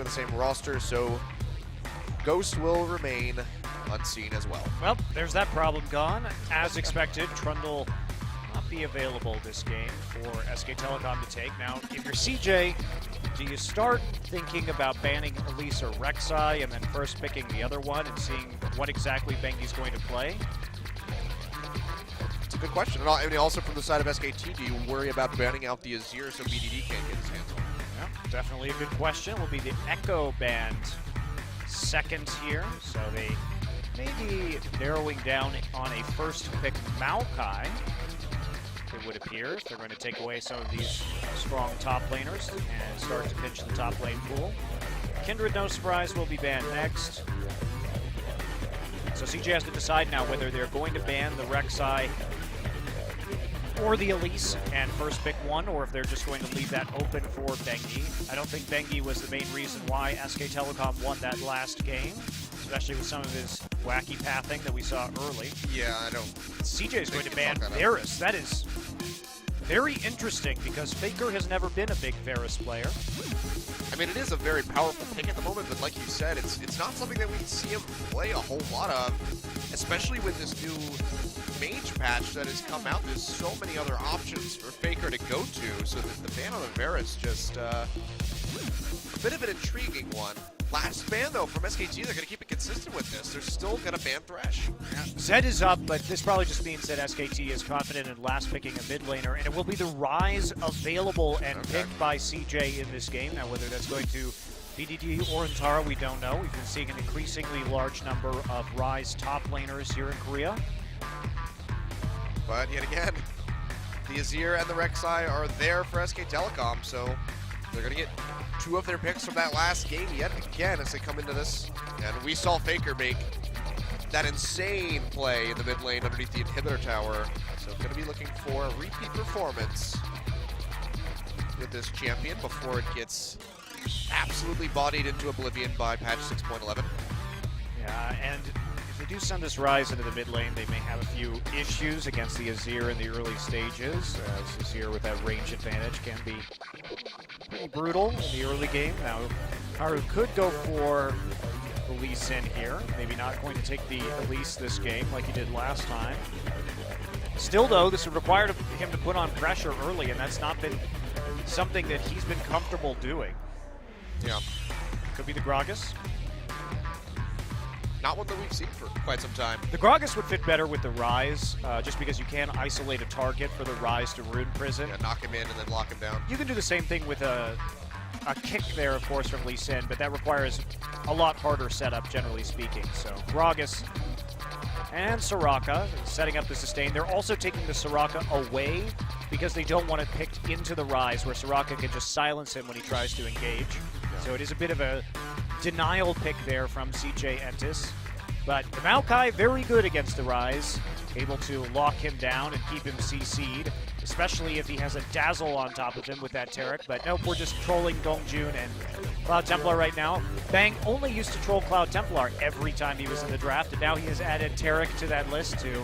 with the same roster, so Ghost will remain unseen as well. Well, there's that problem gone. As expected, Trundle not be available this game for SKTelecom to take. Now, if you're CJ, do you start thinking about banning Elise or Rek'Sai and then first picking the other one and seeing what exactly Bengi's going to play? It's a good question. And I mean, also from the side of SKT, do you worry about banning out the Azir so BDD can't get his hands on it? Yeah, definitely a good question. Will be the Echo banned second here, so they may be narrowing down on a first pick Maokai. It would appear if they're going to take away some of these strong top laners and start to pinch the top lane pool. Kindred, no surprise, will be banned next. So CJ has to decide now whether they're going to ban the Rek'Sai or the Elise and first pick one, or if they're just going to leave that open for Bengi. I don't think Bengi was the main reason why SKTelecom won that last game, especially with some of his wacky pathing that we saw early. Yeah, I don't. CJ is going to ban Varus. That is very interesting because Faker has never been a big Varus player. I mean, it is a very powerful pick at the moment, but like you said, it's not something that we see him play a whole lot of, especially with this new mage patch that has come out. There's so many other options for Faker to go to, so that the ban on the Varus just a bit of an intriguing one. Last ban, though, from SKT, they're going to keep it consistent with this. They're still going to ban Thresh. Zed is up, but this probably just means that SKT is confident in last picking a mid laner, and it will be the Rise available and picked by CJ in this game. Now, whether that's going to BDD or Antara, we don't know. We've been seeing an increasingly large number of Rise top laners here in Korea. But yet again, the Azir and the Rek'Sai are there for SKTelecom, so they're going to get two of their picks from that last game yet again as they come into this. And we saw Faker make that insane play in the mid lane underneath the inhibitor tower. So going to be looking for a repeat performance with this champion before it gets absolutely bodied into oblivion by patch 6.11. Yeah, and if they do send this Rise into the mid lane, they may have a few issues against the Azir in the early stages, as Azir with that range advantage can be pretty brutal in the early game. Now, Haru could go for Elise in here. Maybe not going to take the Elise this game like he did last time. Still, though, this would require him to put on pressure early, and that's not been something that he's been comfortable doing. Yeah. Could be the Gragas. Not one that we've seen for quite some time. The Gragas would fit better with the Rise, just because you can isolate a target for the Rise to Rune Prison. Yeah, knock him in and then lock him down. You can do the same thing with a kick there, of course, from Lee Sin, but that requires a lot harder setup, generally speaking. So Gragas and Soraka setting up the sustain. They're also taking the Soraka away because they don't want it picked into the Rise, where Soraka can just silence him when he tries to engage. Yeah. So it is a bit of a denial pick there from CJ Entus. But the Maokai, very good against the Rise, able to lock him down and keep him CC'd, especially if he has a Dazzle on top of him with that Taric. But nope, we're just trolling Dongjun and Cloud Templar right now. Bang only used to troll Cloud Templar every time he was in the draft, and now he has added Taric to that list to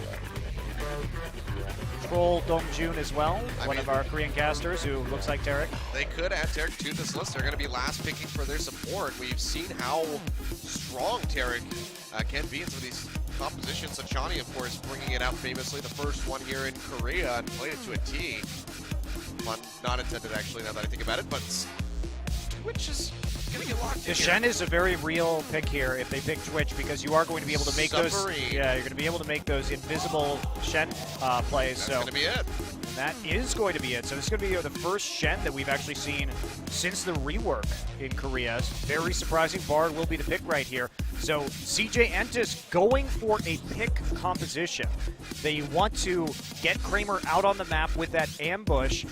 troll Dongjun as well, one of our Korean casters who looks like Taric. They could add Taric to this list. They're going to be last picking for their support. We've seen how strong Taric can be in some of these compositions. Achani, of course, bringing it out famously, the first one here in Korea, and played it to a T. Fun, not intended, actually, now that I think about it, but Twitch is going to get locked in. Shen is a very real pick here if they pick Twitch, because you are going to be able to make those. Yeah, you're going to be able to make those invisible Shen plays. That's going to be it. And that is going to be it. So this is going to be the first Shen that we've actually seen since the rework in Korea. Very surprising. Bard will be the pick right here. So CJ Entus going for a pick composition. They want to get Kramer out on the map with that ambush,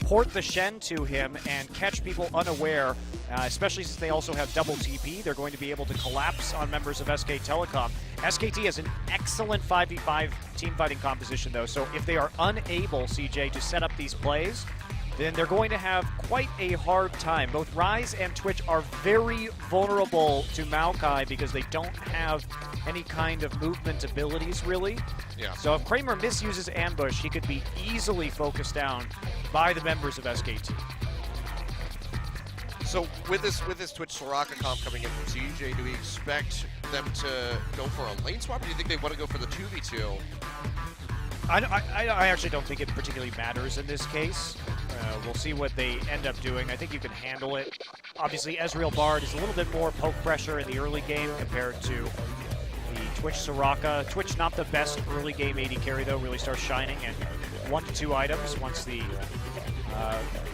port the Shen to him, and catch people unaware, especially since they also have double TP. They're going to be able to collapse on members of SKTelecom. SKT has an excellent 5v5 team fighting composition, though, so if they are unable, CJ, to set up these plays, then they're going to have quite a hard time. Both Rise and Twitch are very vulnerable to Maokai because they don't have any kind of movement abilities, really. Yeah. So if Kramer misuses ambush, he could be easily focused down by the members of SKT. So with this Twitch Soraka comp coming in from CJ, do we expect them to go for a lane swap, or do you think they want to go for the 2v2? I actually don't think it particularly matters in this case. We'll see what they end up doing. I think you can handle it. Obviously, Ezreal Bard is a little bit more poke pressure in the early game compared to the Twitch Soraka. Twitch not the best early game AD carry though, really starts shining in 1 to 2 items once the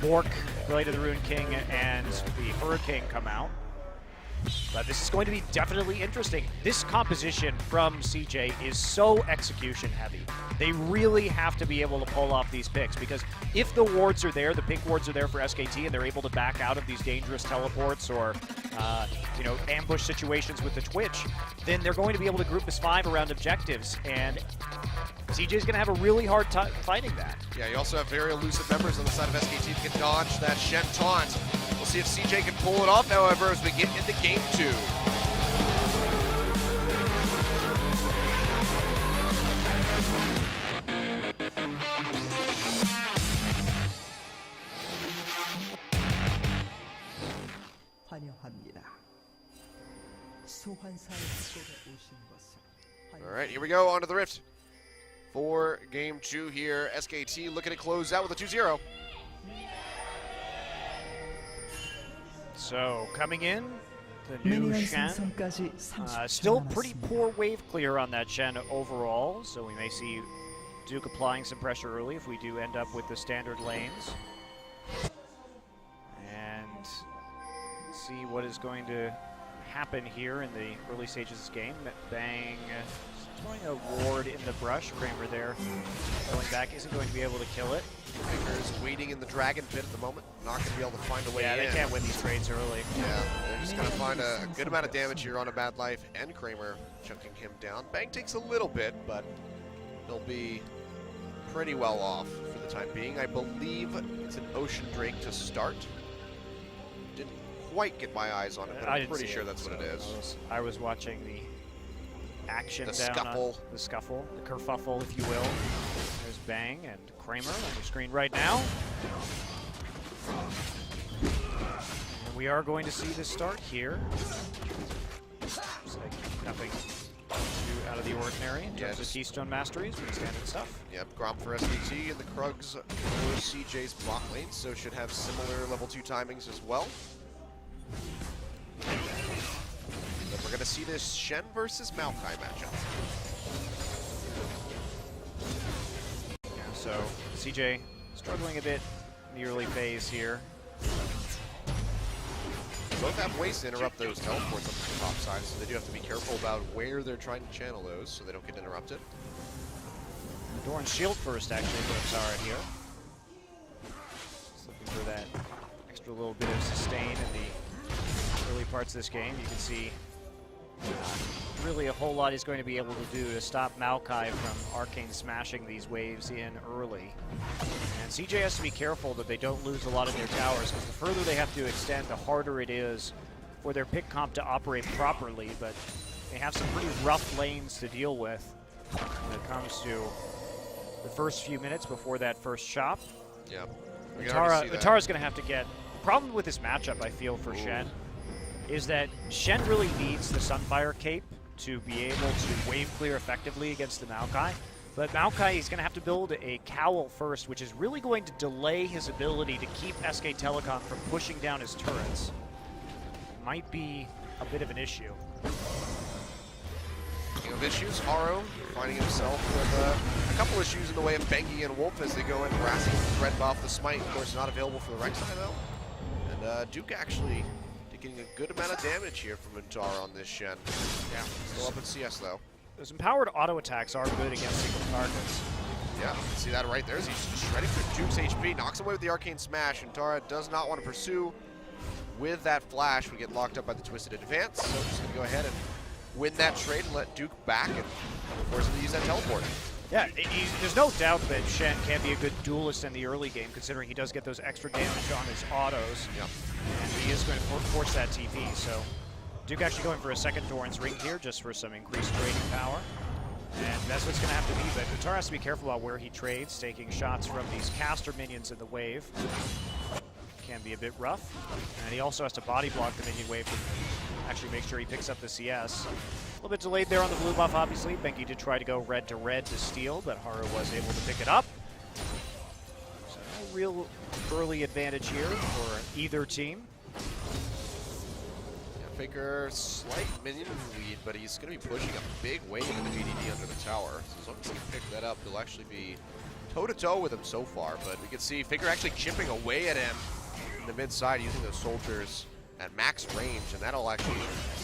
Bork, Blade of the Ruined King, and the Hurricane come out. But this is going to be definitely interesting. This composition from CJ is so execution heavy. They really have to be able to pull off these picks, because if the wards are there, the pink wards are there for SKT, and they're able to back out of these dangerous teleports or ambush situations with the Twitch, then they're going to be able to group as 5 around objectives, and CJ's going to have a really hard time fighting that. Yeah, you also have very elusive members on the side of SKT that can dodge that Shen taunt. We'll see if CJ can pull it off, however, as we get into game 2. All right, here we go, on to the Rift. For game 2 here, SKT looking to close out with a 2-0. So, coming in, the new Shen. Still pretty poor wave clear on that Shen overall, so we may see Duke applying some pressure early if we do end up with the standard lanes. And see what is going to happen here in the early stages of this game. Bang, throwing a ward in the brush. Kramer there going back, isn't going to be able to kill it. Faker is waiting in the Dragon Pit at the moment, not going to be able to find a way in. Yeah, they can't win these trades early. Yeah, they're just going to find a good amount of damage here on a Bad Life, and Kramer chunking him down. Bang takes a little bit, but he'll be pretty well off for the time being. I believe it's an Ocean Drake to start. Didn't quite get my eyes on it, but I'm pretty sure that's what it is. I was watching the action the down scuffle. the scuffle, the kerfuffle, if you will. There's Bang and Kramer on the screen right now. And we are going to see this start here. Looks like nothing too out of the ordinary in terms of Keystone Masteries, pretty standard stuff. Yep, Grom for SKT and the Krugs for CJ's bot lane, so should have similar level 2 timings as well. But we're going to see this Shen versus Maokai matchup. Yeah, so CJ struggling a bit in the early phase here. Both have ways to interrupt those teleports up to the top side, so they do have to be careful about where they're trying to channel those so they don't get interrupted. Doran's shield first, actually, for Zara here. Just looking for that extra little bit of sustain in the early parts of this game. You can see really a whole lot he's going to be able to do to stop Maokai from Arcane smashing these waves in early. And CJ has to be careful that they don't lose a lot of their towers, because the further they have to extend, the harder it is for their pick comp to operate properly, but they have some pretty rough lanes to deal with when it comes to the first few minutes before that first shop. Yeah. Tara's going to have to get... The problem with this matchup, I feel, for Shen, is that Shen really needs the Sunfire Cape to be able to wave clear effectively against the Maokai. But Maokai is going to have to build a cowl first, which is really going to delay his ability to keep SKTelecom from pushing down his turrets. Might be a bit of an issue. Speaking of issues, Haro finding himself with a couple issues in the way of Bengi and Wolf as they go in, harassing the threat buff. The Smite, of course, not available for the Rek'Sai, though. And Duke actually getting a good amount of damage here from Intara on this Shen. Yeah, still up in CS though. Those empowered auto attacks are good against single targets. Yeah, you can see that right there as he's just shredding through Duke's HP, knocks away with the Arcane Smash. Intara does not want to pursue with that flash. We get locked up by the Twisted Advance, so just gonna go ahead and win that trade and let Duke back and force him to use that teleport. Yeah, there's no doubt that Shen can be a good duelist in the early game, considering he does get those extra damage on his autos. Yep. And he is going to force that TP, so Duke actually going for a second Doran's Ring here, just for some increased trading power. And that's what's going to have to be, but Utara has to be careful about where he trades, taking shots from these caster minions in the wave. can be a bit rough. And he also has to body block the minion wave to actually make sure he picks up the CS. A little bit delayed there on the blue buff, obviously. Benki did try to go red to steal, but Haru was able to pick it up. So no real early advantage here for either team. Yeah, Faker, slight minion lead, but he's going to be pushing a big wave in the VDD under the tower. So as long as he can pick that up, he'll actually be toe-to-toe with him so far. But we can see Faker actually chipping away at him in the mid-side using those soldiers at max range, and that'll actually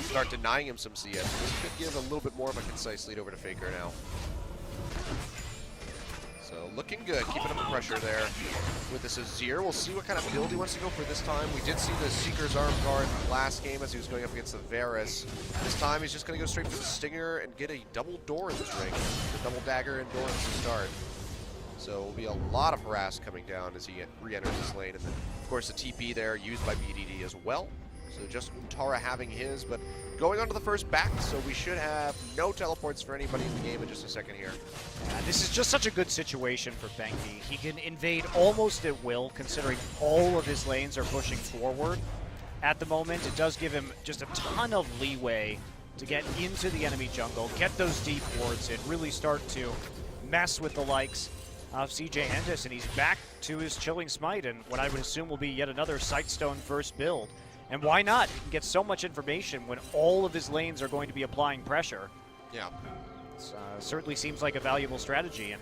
start denying him some CS. This could give a little bit more of a concise lead over to Faker now. So looking good, keeping up the pressure there with this Azir. We'll see what kind of build he wants to go for this time. We did see the Seeker's arm guard last game as he was going up against the Varus. This time he's just going to go straight for the Stinger and get a double door in this ring. The double dagger and door to start. So it will be a lot of harass coming down as he re-enters this lane. And then, of course, the TP there used by BDD as well. So just Untara having his, but going on to the first back, so we should have no teleports for anybody in the game in just a second here. This is just such a good situation for Benki. He can invade almost at will, considering all of his lanes are pushing forward. At the moment, it does give him just a ton of leeway to get into the enemy jungle, get those deep wards in, really start to mess with the likes of CJ Entus, and he's back to his Chilling Smite, and what I would assume will be yet another Sightstone first build. And why not? He can get so much information when all of his lanes are going to be applying pressure. Yeah. It certainly seems like a valuable strategy, and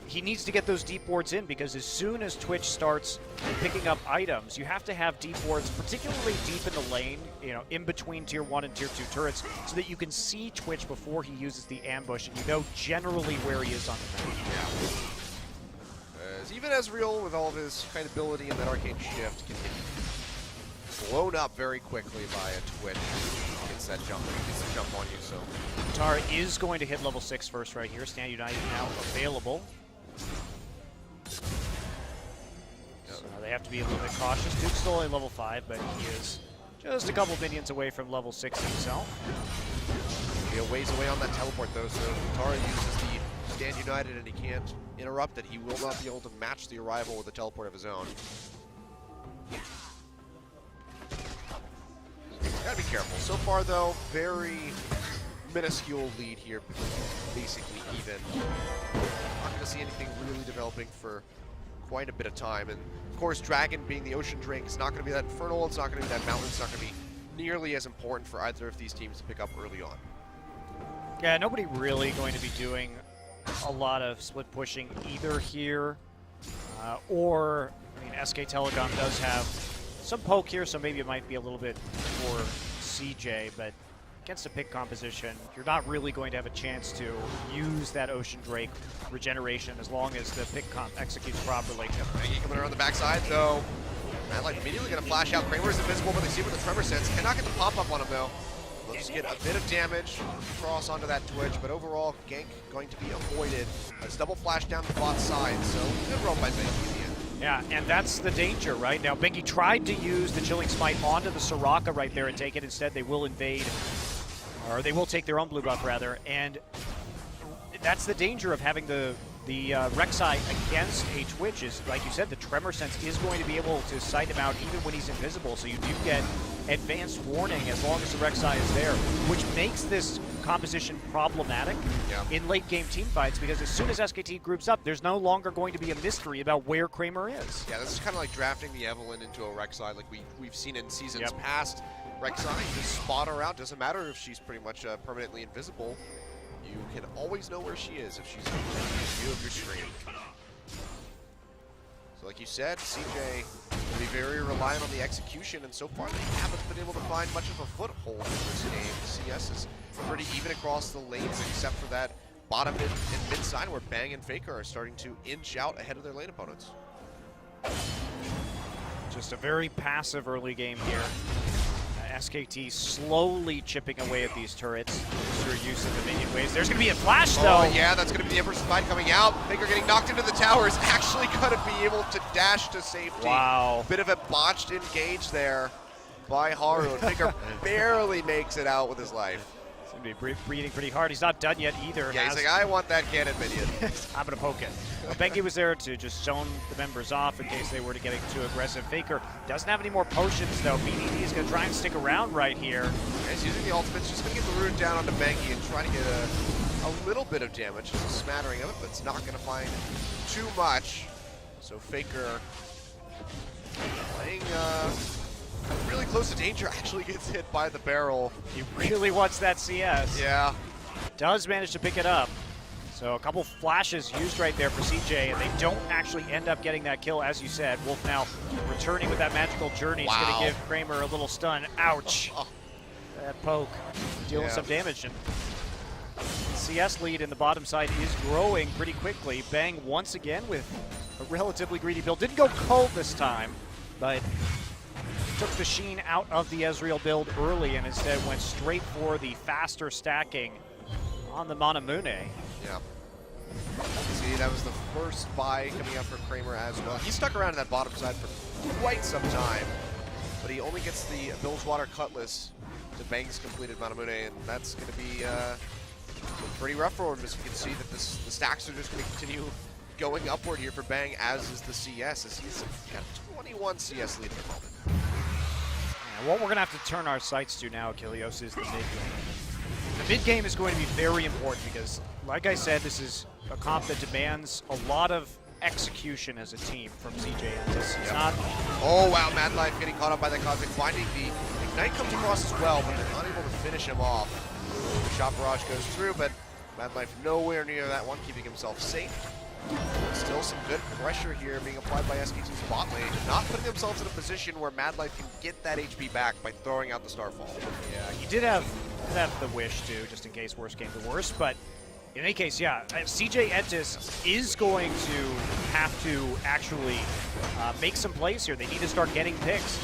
he needs to get those deep wards in, because as soon as Twitch starts picking up items, you have to have deep wards, particularly deep in the lane, you know, in between tier 1 and tier 2 turrets, so that you can see Twitch before he uses the ambush, and you know generally where he is on the map. Yeah. Even Ezreal, with all of his kind of ability and that arcane shift, can get blown up very quickly by a Twitch. Gets that jump on you, so. Tara is going to hit level 6 first right here. Stand United now available. So they have to be a little bit cautious. Duke's still only level 5, but he is just a couple minions away from level 6 himself. Be a ways away on that teleport though, so Tara uses the Stand United and he can't interrupt it. He will not be able to match the arrival with a teleport of his own. Gotta be careful. So far though, very minuscule lead here, basically even. Not gonna see anything really developing for quite a bit of time. And of course, Dragon being the ocean drink is not gonna be that Infernal, it's not gonna be that Mountain, it's not gonna be nearly as important for either of these teams to pick up early on. Yeah, nobody really going to be doing a lot of split pushing either here, or, I mean, SKTelecom does have some poke here, so maybe it might be a little bit for CJ, but against a pick composition, you're not really going to have a chance to use that Ocean Drake regeneration as long as the pick comp executes properly. Maggie coming around the backside, though. Mad Light immediately going to flash out. Kramer's invisible, but they see what the Tremor sense. Cannot get the pop-up on him, though. Let's get a bit of damage cross onto that Twitch, but overall, gank going to be avoided. Let's double flash down the bot side, so good roll by Benki in the end. Yeah, and that's the danger, right? Now, Benki tried to use the Chilling Smite onto the Soraka right there and take it. Instead, they will invade, or they will take their own blue buff, rather, and that's the danger of having the Rek'Sai against a Twitch is, like you said, the Tremor Sense is going to be able to sight him out even when he's invisible, so you do get advanced warning as long as the Rek'Sai is there, which makes this composition problematic in late game team fights, because as soon as SKT groups up, there's no longer going to be a mystery about where Kramer is. Yeah, this is kind of like drafting the Evelynn into a Rek'Sai like we've seen in seasons past. Rek'Sai, you just spot her out, doesn't matter if she's pretty much permanently invisible. You can always know where she is if she's in view of your screen. So like you said, CJ will be very reliant on the execution, and so far they haven't been able to find much of a foothold in this game. CS is pretty even across the lanes, except for that bottom and mid side where Bang and Faker are starting to inch out ahead of their lane opponents. Just a very passive early game here. SKT slowly chipping away at these turrets through use of the minion waves. There's going to be a flash, though. Oh, yeah, that's going to be the Emperor's Fight coming out. Faker getting knocked into the tower is actually going to be able to dash to safety. Wow. Bit of a botched engage there by Haru. And Faker barely makes it out with his life. Seems to be breathing pretty hard. He's not done yet either. Yeah, he's like, I want that cannon minion. I'm going to poke it. Well, Bengi was there to just zone the members off in case they were to get too aggressive. Faker doesn't have any more potions, though. BDD is going to try and stick around right here. Yeah, he's using the ultimate. Just going to get the rune down onto Bengi and try to get a little bit of damage. Just a smattering of it, but it's not going to find too much. So Faker playing really close to danger, actually gets hit by the barrel. He really wants that CS. Yeah. Does manage to pick it up. So a couple flashes used right there for CJ, and they don't actually end up getting that kill, as you said. Wolf now returning with that magical journey. He's going to give Kramer a little stun. Ouch. That poke dealing some damage. And CS lead in the bottom side is growing pretty quickly. Bang once again with a relatively greedy build. Didn't go cold this time, but took the Sheen out of the Ezreal build early and instead went straight for the faster stacking on the Manamune. Yeah. See, that was the first buy coming up for Kramer as well. He stuck around in that bottom side for quite some time, but he only gets the Bilgewater Cutlass to Bang's completed Manamune, and that's going to be pretty rough for him, as you can see that the stacks are just going to continue going upward here for Bang, as is the CS, as he's got 21 CS lead at the moment. And what we're going to have to turn our sights to now, Achilleos, is the mid game. The mid game is going to be very important because, like I said, this is a comp that demands a lot of execution as a team from CJ. It's not... Oh, wow, Mad Life getting caught up by that Cosmic Binding. The Ignite comes across as well, but they're not able to finish him off. The Shot Barrage goes through, but Mad Life nowhere near that one, keeping himself safe. Still some good pressure here being applied by SKT's bot lane, not putting themselves in a position where Mad Life can get that HP back by throwing out the Starfall. Yeah, he did have the wish to, just in case worst came to worst, but in any case, yeah, CJ Entus is going to have to actually make some plays here. They need to start getting picks,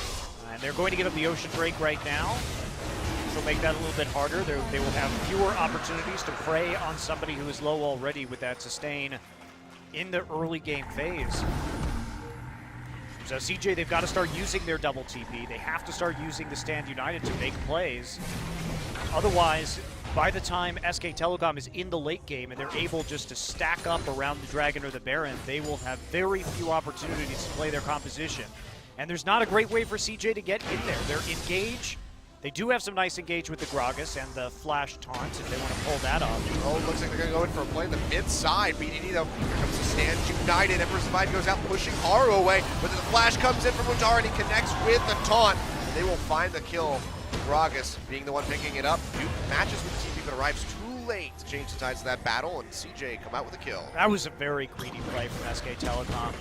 and they're going to give up the Ocean Drake right now. Will make that a little bit harder. They will have fewer opportunities to prey on somebody who is low already with that sustain in the early game phase. So CJ, they've got to start using their double TP. They have to start using the Stand United to make plays. Otherwise, by the time SKTelecom is in the late game and they're able just to stack up around the Dragon or the Baron, they will have very few opportunities to play their composition. And there's not a great way for CJ to get in there. They're engaged. They do have some nice engage with the Gragas and the flash taunt if they want to pull that off. Oh, looks like they're going to go in for a play in the mid side. BDD though, here comes the Stand United. Emperor's Divide goes out pushing Haru away, but then the flash comes in from Mutara and he connects with the taunt. They will find the kill. Gragas being the one picking it up. Duke matches with the TP but arrives too late to change the tides of that battle, and CJ come out with a kill. That was a very greedy play from SKTelecom.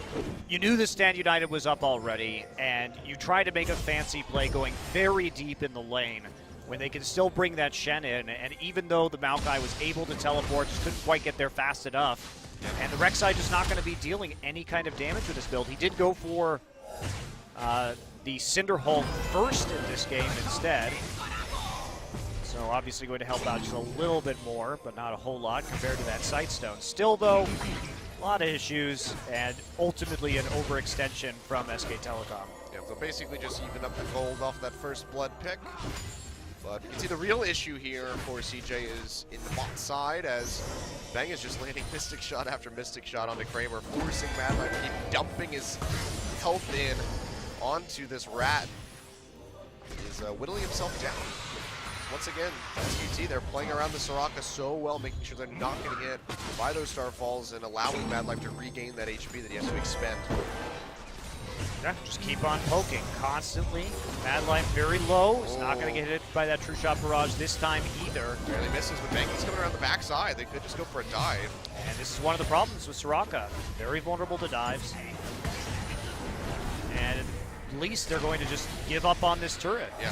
You knew the Stand United was up already, and you try to make a fancy play going very deep in the lane when they can still bring that Shen in, and even though the Maokai was able to teleport, just couldn't quite get there fast enough. And the Rek'Sai just not going to be dealing any kind of damage with this build. He did go for the Cinderhulk first in this game instead. So obviously going to help out just a little bit more, but not a whole lot compared to that Sightstone. Still though, a lot of issues and ultimately an overextension from SKTelecom. Yeah, so basically just even up the gold off that first blood pick. But you can see the real issue here for CJ is in the bot side, as Bang is just landing Mystic Shot after Mystic Shot onto Kramer, forcing Mad Life to keep dumping his health in onto this rat. He's whittling himself down. Once again, SKT, they're playing around the Soraka so well, making sure they're not getting hit by those Starfalls and allowing Mad Life to regain that HP that he has to expend. Yeah, just keep on poking constantly. Mad Life very low. He's not going to get hit by that True Shot Barrage this time either. Barely misses, but Banky's coming around the backside. They could just go for a dive. And this is one of the problems with Soraka. Very vulnerable to dives. And at least they're going to just give up on this turret. Yeah.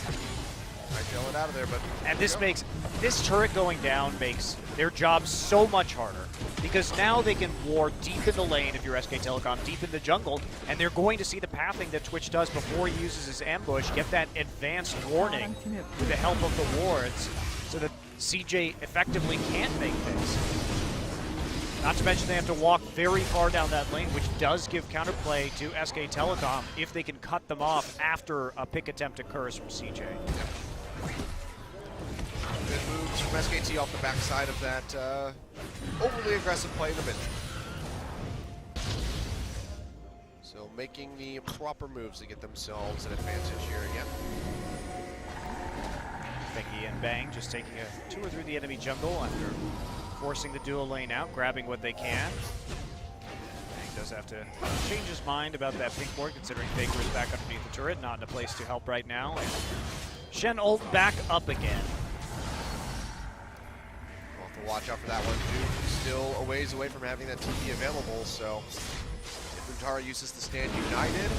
Might bail it out of there, but... And this makes, this turret going down makes their job so much harder, because now they can ward deep in the lane if you're SKTelecom, deep in the jungle, and they're going to see the pathing that Twitch does before he uses his ambush, get that advanced warning with the help of the wards, so that CJ effectively can't make this. Not to mention they have to walk very far down that lane, which does give counterplay to SKTelecom if they can cut them off after a pick attempt occurs from CJ. Good moves from SKT off the backside of that overly aggressive play in the mid. So making the proper moves to get themselves an advantage here again. Bengi and Bang just taking a tour through the enemy jungle after forcing the dual lane out, grabbing what they can. Bang does have to change his mind about that pink board, considering Faker is back underneath the turret, not in a place to help right now. And Shen ult back up again. We'll have to watch out for that one. Duke still a ways away from having that TP available, so if Untara uses the stand united,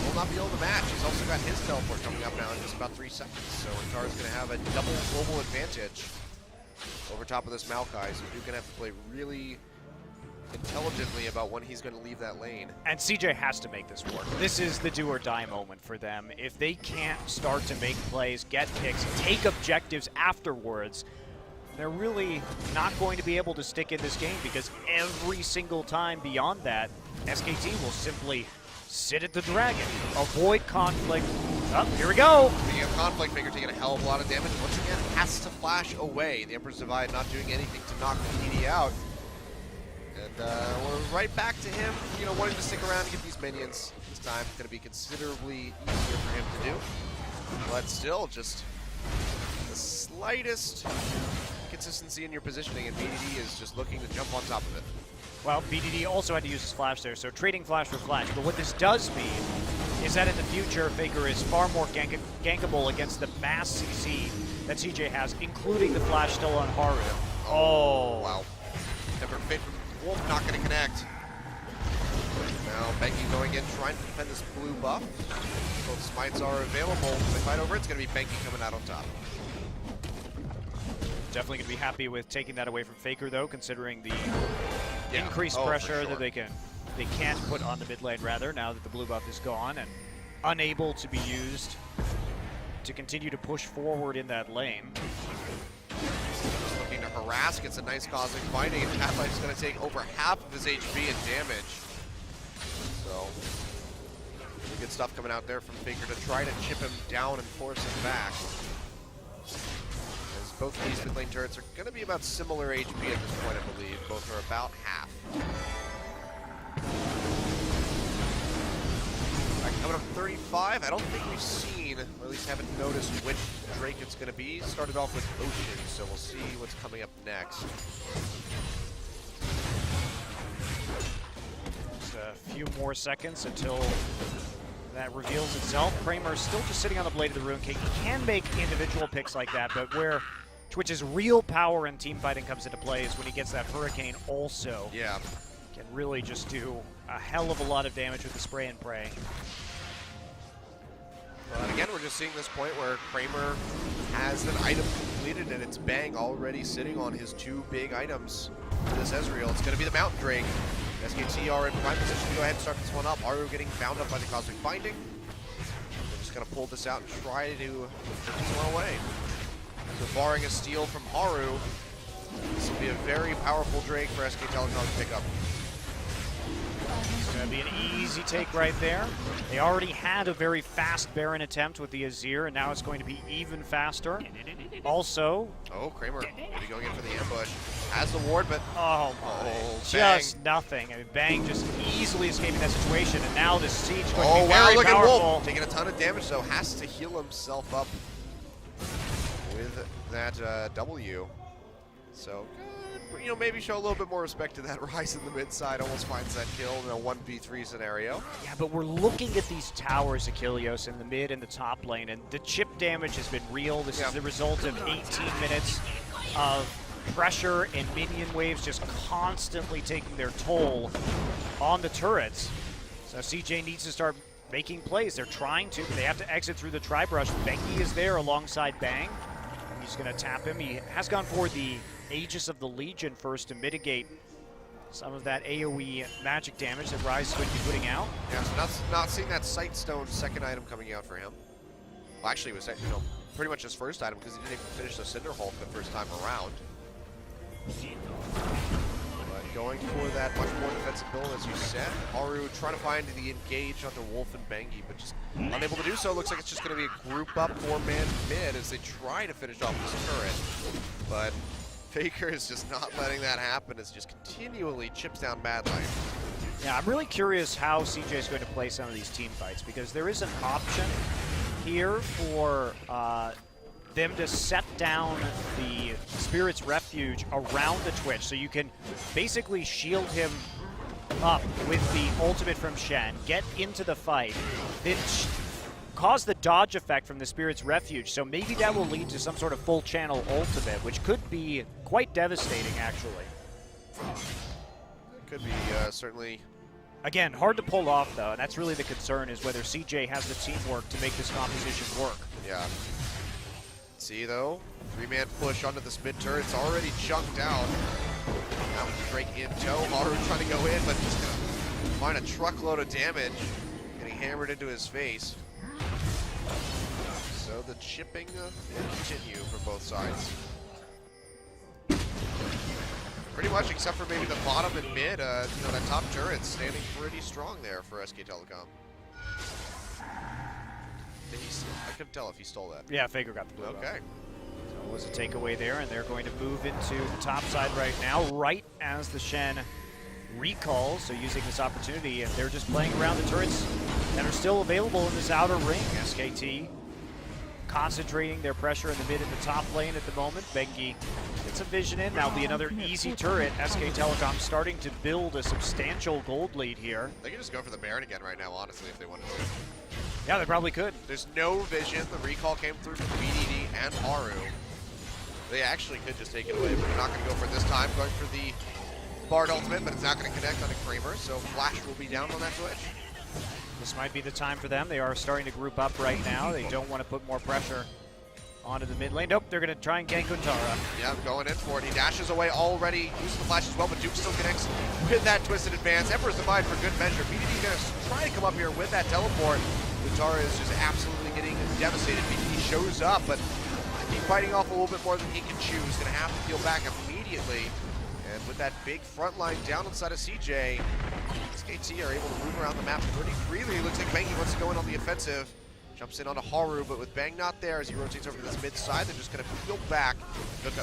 will not be able to match. He's also got his teleport coming up now in just about 3 seconds, so Untara's going to have a double global advantage over top of this Maokai, so Duke going to have to play really intelligently about when he's going to leave that lane. And CJ has to make this work. This is the do or die moment for them. If they can't start to make plays, get picks, take objectives afterwards, they're really not going to be able to stick in this game, because every single time beyond that, SKT will simply sit at the dragon, avoid conflict. Oh, here we go. Speaking of conflict, Faker taking a hell of a lot of damage. Once again, has to flash away. The Emperor's Divide not doing anything to knock PDD out. And we're right back to him, you know, wanting to stick around and get these minions. This time it's going to be considerably easier for him to do. But still, just the slightest consistency in your positioning, and BDD is just looking to jump on top of it. Well, BDD also had to use his flash there, so trading flash for flash. But what this does mean is that in the future, Faker is far more gankable against the mass CC that CJ has, including the flash still on Haru. Oh. Wow. Never fit from Wolf, not going to connect. Now Benki going in, trying to defend this blue buff. Both smites are available. If they fight over, it's going to be Benki coming out on top. Definitely going to be happy with taking that away from Faker, though, considering the increased for pressure sure. that they can't put on the mid lane, rather, now that the blue buff is gone and unable to be used to continue to push forward in that lane. Just looking to harass, gets a nice cosmic binding, and Half-Life's going to take over half of his HP and damage. So, really good stuff coming out there from Faker to try to chip him down and force him back. As both of these mid lane turrets are going to be about similar HP at this point, I believe. Both are about half. Coming up 35, I don't think we've seen, or at least haven't noticed which Drake it's going to be. Started off with Ocean, so we'll see what's coming up next. Just a few more seconds until that reveals itself. Kramer still just sitting on the Blade of the Ruin King. He can make individual picks like that, but where Twitch's real power in team fighting comes into play is when he gets that Hurricane also. Yeah. Can really just do a hell of a lot of damage with the spray and pray. But again, we're just seeing this point where Kramer has an item completed, and it's Bang already sitting on his 2 big items for this Ezreal. It's going to be the Mountain Drake. SKT are in prime position to go ahead and start this one up. Aru getting bound up by the Cosmic Binding. They're just going to pull this out and try to put this one away. So barring a steal from Haru, this will be a very powerful Drake for SKTelecom to pick up. It's going to be an easy take right there. They already had a very fast Baron attempt with the Azir, and now it's going to be even faster. Also... Oh, Kramer maybe going in for the ambush. Has the ward, but... Oh my, just nothing. I mean, Bang just easily escaping that situation, and now the siege going to be very look powerful. at Wolf taking a ton of damage, though. Has to heal himself up with that W. So, you know, maybe show a little bit more respect to that Rise in the mid side. Almost finds that kill in a 1v3 scenario. Yeah, but we're looking at these towers, Achilleos, in the mid and the top lane, and the chip damage has been real. This is the result of 18 minutes of pressure and minion waves just constantly taking their toll on the turrets. So CJ needs to start making plays. They're trying to, but they have to exit through the tri-brush. Benki is there alongside Bang. He's going to tap him. He has gone for the Aegis of the Legion first to mitigate some of that AoE magic damage that Rise could be putting out. Yeah, so not seeing that Sight Stone second item coming out for him. Well, actually, it was, you know, pretty much his first item because he didn't even finish the Cinder Hulk the first time around. But going for that much more defensive build, as you said. Haru trying to find the engage onto Wolf and Bengi, but just unable to do so. Looks like it's just going to be a group up 4-man mid as they try to finish off this turret. But Faker is just not letting that happen, as just continually chips down Mad Life. Yeah, I'm really curious how CJ is going to play some of these team fights, because there is an option here for them to set down the Spirit's Refuge around the Twitch, so you can basically shield him up with the ultimate from Shen, get into the fight, then cause the dodge effect from the Spirit's Refuge, so maybe that will lead to some sort of full channel ultimate, which could be quite devastating, actually. Could be certainly. Again, hard to pull off, though, and that's really the concern, is whether CJ has the teamwork to make this composition work. Yeah. See, though, 3-man push onto this mid turret. It's already chunked out. Now with Drake in tow. Haru trying to go in, but just going to find a truckload of damage. Getting hammered into his face. So the chipping will continue from both sides. Pretty much, except for maybe the bottom and mid, you know, that top turret's standing pretty strong there for SKTelecom. I couldn't tell if he stole that. Yeah, Faker got the blue. Okay. So it was a takeaway there, and they're going to move into the top side right now, right as the Shen recalls. So using this opportunity, if they're just playing around the turrets that are still available in this outer ring. SKT concentrating their pressure in the mid and the top lane at the moment. Bengi gets a vision in. That'll be another easy turret. SKTelecom starting to build a substantial gold lead here. They can just go for the Baron again right now, honestly, if they wanted to. Yeah, they probably could. There's no vision. The recall came through from BDD and Haru. They actually could just take it away, but they're not going to go for it this time. Going for the Bard ultimate, but it's not going to connect on a Kramer, so Flash will be down on that Twitch. This might be the time for them. They are starting to group up right now. They don't want to put more pressure onto the mid lane. Nope, they're going to try and gank Untara. Yeah, going in for it. He dashes away already, uses the flash as well, but Duke still connects with that twisted advance. Emperor's Divide for good measure. BDD going to try to come up here with that teleport. Untara is just absolutely getting devastated. BDD shows up, but keep fighting off a little bit more than he can chew. He's going to have to peel back immediately. And with that big front line down inside of CJ, SKT are able to move around the map pretty freely. Looks like Bengi wants to go in on the offensive. Jumps in onto Haru, but with Bang not there as he rotates over to this mid side, they're just going to peel back, pick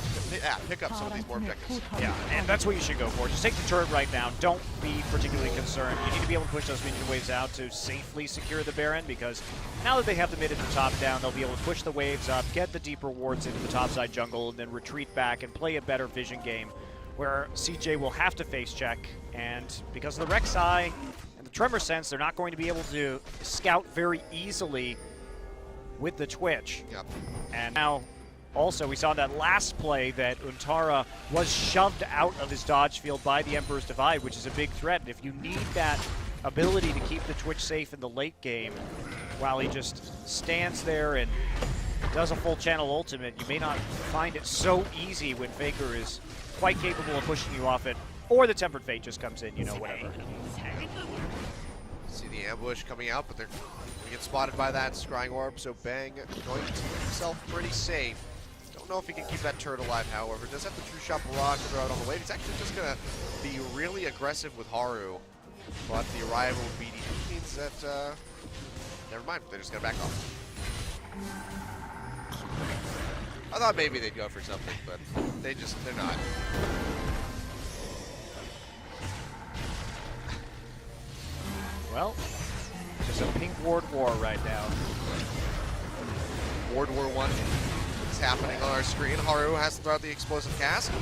up some of these more objectives. Yeah, and that's what you should go for. Just take the turret right now. Don't be particularly concerned. You need to be able to push those minion waves out to safely secure the Baron, because now that they have the mid and the top down, they'll be able to push the waves up, get the deeper wards into the topside jungle, and then retreat back and play a better vision game, where CJ will have to face check, and because of the Rek'Sai and the Tremor Sense, they're not going to be able to scout very easily with the Twitch. Yep. And now, also, we saw that last play that Untara was shoved out of his dodge field by the Emperor's Divide, which is a big threat. And if you need that ability to keep the Twitch safe in the late game, while he just stands there and does a full channel ultimate, you may not find it so easy when Faker is quite capable of pushing you off it, or the Tempered Fate just comes in, you know, whatever. See the ambush coming out, but they're going to get spotted by that Scrying Orb, so Bang going to keep himself pretty safe. Don't know if he can keep that turret alive, however. Does have the True Shot Barrage to throw out on the wave. He's actually just going to be really aggressive with Haru, but the arrival of BDD means that, never mind, they're just going to back off. I thought maybe they'd go for something, but they're not. Well, just a pink ward war right now. Ward War 1 is happening on our screen. Haru has to throw out the explosive cast.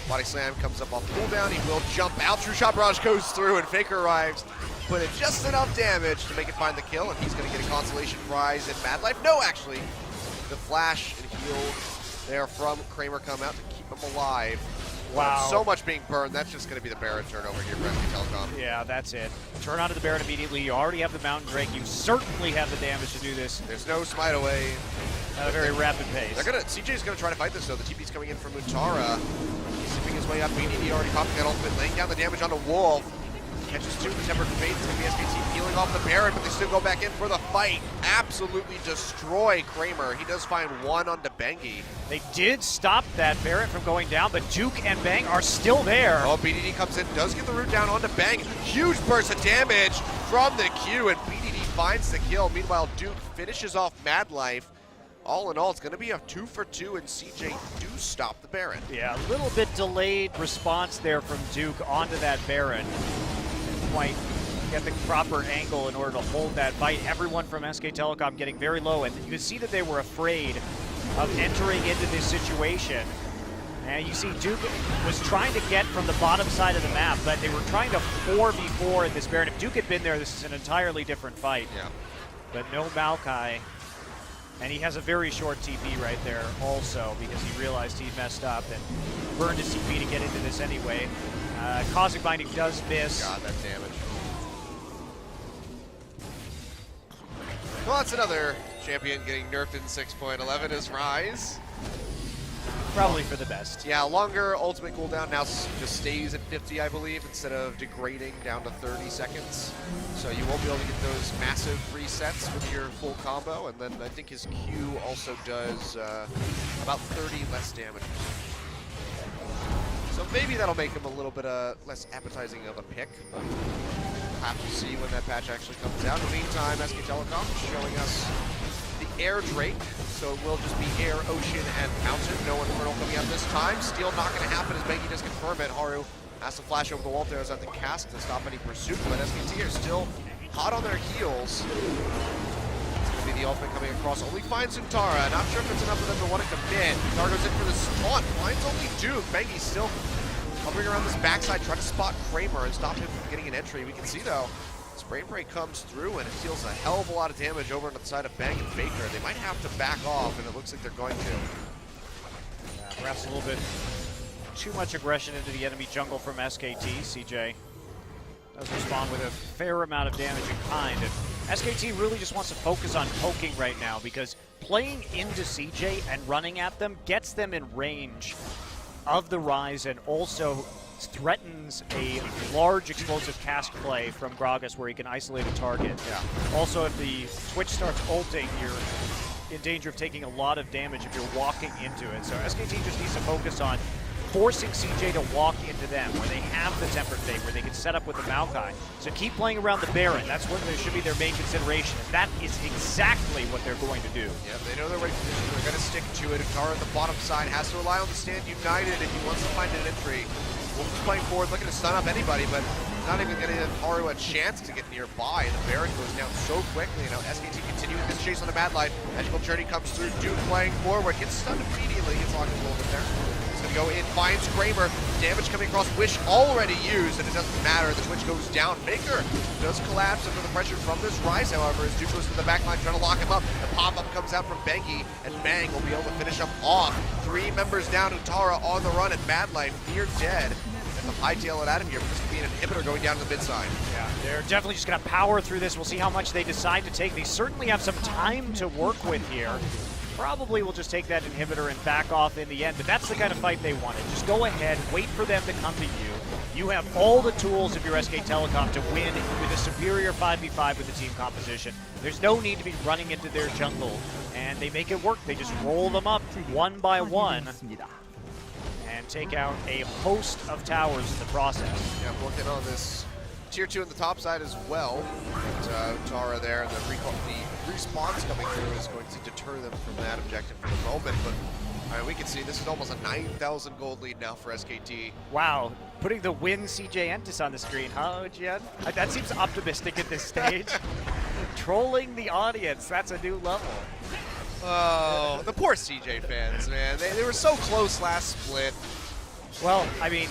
Body slam comes up off cooldown. He will jump out. True Shot Barrage goes through, and Faker arrives. Put in just enough damage to make it find the kill, and he's going to get a consolation prize in Mad Life. No, actually, the flash and heal there from Kramer come out to keep him alive. Wow. So much being burned. That's just going to be the Baron turn over here for SKTelecom. Yeah, that's it. Turn onto the Baron immediately. You already have the Mountain Drake. You certainly have the damage to do this. There's no smite away. At a very rapid pace. CJ's going to try to fight this, though. The TP's coming in from Untara. He's zipping his way up. BDD already popping that ultimate, laying down the damage onto Wolf. Catches two, the Tempered Fate. It's going to be SKT peeling off the Baron, but they still go back in for the fight. Absolutely destroy Kramer. He does find one on Debengi. They did stop that Baron from going down, but Duke and Bang are still there. Oh, BDD comes in, does get the root down onto Bang. Huge burst of damage from the Q, and BDD finds the kill. Meanwhile, Duke finishes off Mad Life. All in all, it's going to be a 2 for 2, and CJ do stop the Baron. Yeah, a little bit delayed response there from Duke onto that Baron. Didn't quite get the proper angle in order to hold that fight. Everyone from SKTelecom getting very low, and you can see that they were afraid of entering into this situation. And you see Duke was trying to get from the bottom side of the map, but they were trying to 4v4 in this Baron. If Duke had been there, this is an entirely different fight. Yeah. But no Maokai. And he has a very short TP right there also because he realized he messed up and burned his TP to get into this anyway. Cosmic Binding does miss. God, that damage. Well, that's another champion getting nerfed in 6.11 is Rise. Probably for the best. Yeah, longer ultimate cooldown now just stays at 50, I believe, instead of degrading down to 30 seconds. So you won't be able to get those massive resets with your full combo, and then I think his Q also does about 30 less damage. So maybe that'll make him a little bit less appetizing of a pick, but we'll have to see when that patch actually comes out. In the meantime, SKTelecom is showing us the Air Drake, so it will just be air, ocean, and mountain. No Infernal coming out this time. Steal not going to happen as Bengi does confirm it. Haru has to flash over the wall there as at the cast to stop any pursuit, but SKT are still hot on their heels. It's going to be the ultimate coming across. Only finds Untara. Not sure if it's enough for them to want to commit. Untara goes in for the taunt. Finds only Duke. Bengi still hovering around this backside, trying to spot Kramer and stop him from getting an entry. We can see, though, Spray and Pray comes through and it deals a hell of a lot of damage over on the side of Bang and Faker. They might have to back off, and it looks like they're going to. Yeah, perhaps a little bit too much aggression into the enemy jungle from SKT. CJ does respond with a fair amount of damage in kind. And SKT really just wants to focus on poking right now because playing into CJ and running at them gets them in range of the Rise and also threatens a large explosive cast play from Gragas where he can isolate a target. Yeah. Also, if the Twitch starts ulting, you're in danger of taking a lot of damage if you're walking into it. So SKT just needs to focus on forcing CJ to walk into them, where they have the Tempered Fate, where they can set up with the Maokai. So keep playing around the Baron. That's what should be their main consideration. And that is exactly what they're going to do. Yeah, they know their right position. They're going to stick to it. Untara at the bottom side has to rely on the stand united if he wants to find an entry. Wolf's playing forward, looking to stun up anybody, but not even going to give Haru a chance to get nearby. The Baron goes down so quickly. You know, SKT continuing this chase on the Mad Light. Magical Journey comes through. Duke playing forward, gets stunned immediately. Gets locked a little bit there. He's going to go in, finds Kramer. Damage coming across. Wish already used, and it doesn't matter. The Twitch goes down. Faker does collapse under the pressure from this Rise, however, as Duke goes to the back line trying to lock him up. The pop-up comes out from Bengi, and Bang will be able to finish him off. 3 members down. Untara on the run, and Mad Life near dead. Hightail it at him here, but this could be an inhibitor going down to the mid side. Yeah, they're definitely just going to power through this. We'll see how much they decide to take. They certainly have some time to work with here. Probably will just take that inhibitor and back off in the end, but that's the kind of fight they wanted. Just go ahead, wait for them to come to you. You have all the tools if you're SKTelecom to win with a superior 5v5 with the team composition. There's no need to be running into their jungle, and they make it work. They just roll them up one by one and take out a host of towers in the process. Yeah, working on this tier 2 on the top side as well. Tara there, and the response coming through is going to deter them from that objective for the moment. But we can see this is almost a 9,000 gold lead now for SKT. Wow, putting the win CJ Entus on the screen, huh, Jen? That seems optimistic at this stage. Trolling the audience, that's a new level. Oh, the poor CJ fans, man. They were so close last split. Well, I mean,